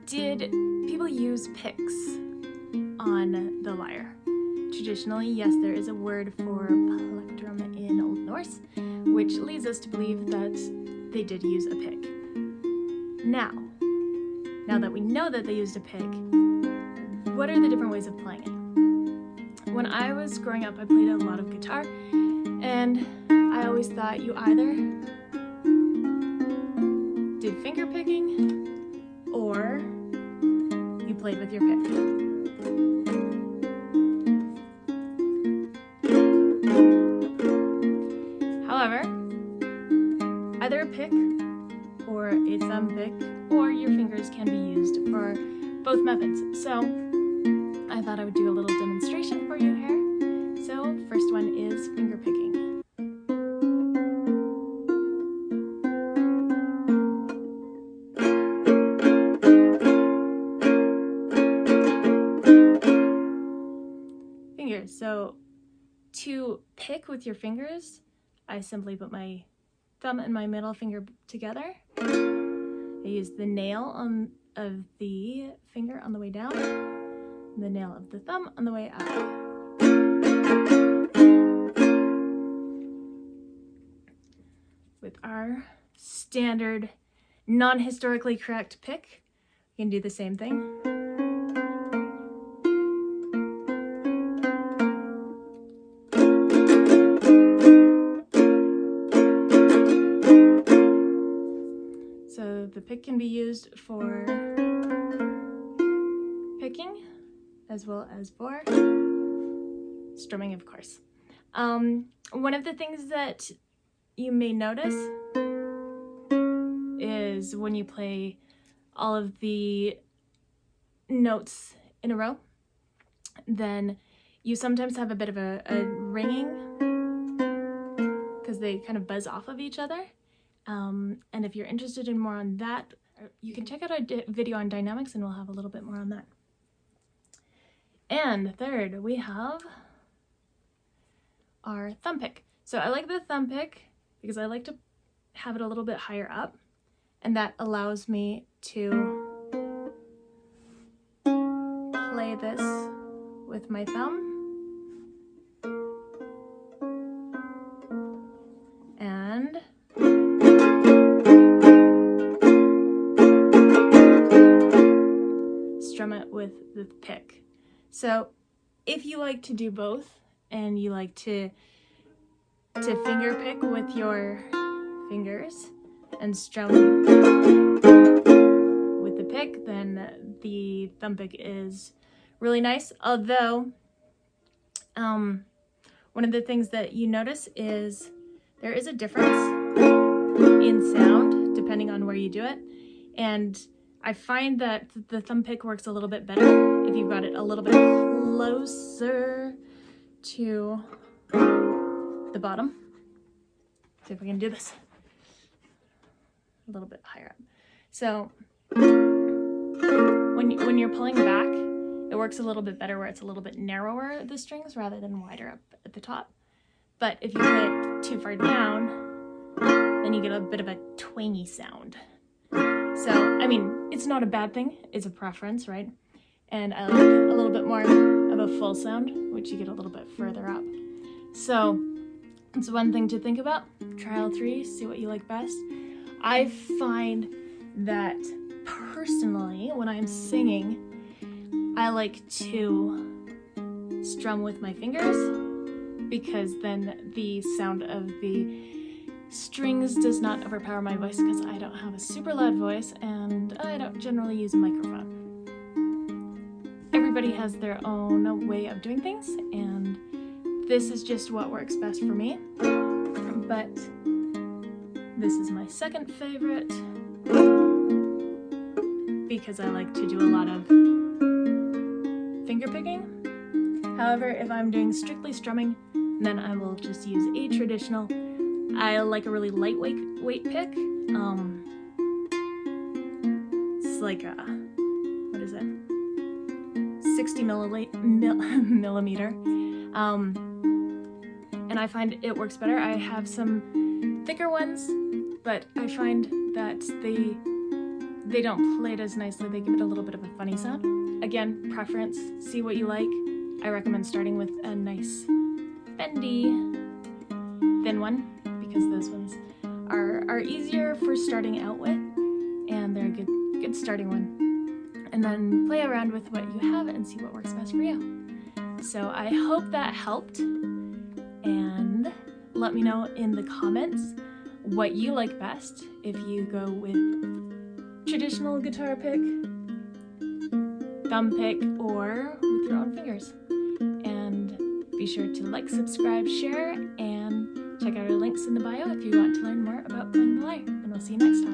Did people use picks on the lyre? Traditionally, yes, there is a word for plectrum in Old Norse, which leads us to believe that they did use a pick. Now that we know that they used a pick, what are the different ways of playing it? When I was growing up, I played a lot of guitar, and I always thought you either did finger picking or you played with your pick. However, either a pick or a thumb pick or your fingers can be used for both methods. So I thought I would do a little demonstration for you here. So first one is finger picking. Fingers. So to pick with your fingers, I simply put my thumb and my middle finger together. I use the nail of the finger on the way down, and the nail of the thumb on the way up. With our standard non-historically correct pick, we can do the same thing. So the pick can be used for picking as well as for strumming, of course. One of the things that you may notice is when you play all of the notes in a row, then you sometimes have a bit of a ringing because they kind of buzz off of each other. And if you're interested in more on that, you can check out our video on dynamics and we'll have a little bit more on that. And third, we have our thumb pick. So I like the thumb pick because I like to have it a little bit higher up, and that allows me to play this with my thumb. And strum it with the pick. So if you like to do both and you like to finger pick with your fingers and strum with the pick, then the thumb pick is really nice. Although one of the things that you notice is there is a difference in sound depending on where you do it, and I find that the thumb pick works a little bit better if you've got it a little bit closer to the bottom. See if we can do this a little bit higher up. So when you're pulling back, it works a little bit better where it's a little bit narrower, the strings, rather than wider up at the top. But if you put it too far down, then you get a bit of a twangy sound. So, I mean, it's not a bad thing, it's a preference, right? And I like a little bit more of a full sound, which you get a little bit further up. So, it's one thing to think about. Try all three, see what you like best. I find that personally, when I'm singing, I like to strum with my fingers because then the sound of the strings does not overpower my voice because I don't have a super loud voice and I don't generally use a microphone. Everybody has their own way of doing things, and this is just what works best for me. But this is my second favorite because I like to do a lot of finger picking. However, if I'm doing strictly strumming, then I will just use a traditional. I like a really lightweight pick. It's like a, what is it? 60 millimeter. And I find it works better. I have some thicker ones, but I find that they don't play it as nicely. They give it a little bit of a funny sound. Again, preference, see what you like. I recommend starting with a nice bendy, thin one, because those ones are easier for starting out with, and they're a good starting one. And then play around with what you have and see what works best for you. So I hope that helped, and let me know in the comments what you like best, if you go with traditional guitar pick, thumb pick, or with your own fingers. And be sure to like, subscribe, share, and check out our links in the bio if you want to learn more about playing the lyre. And we'll see you next time.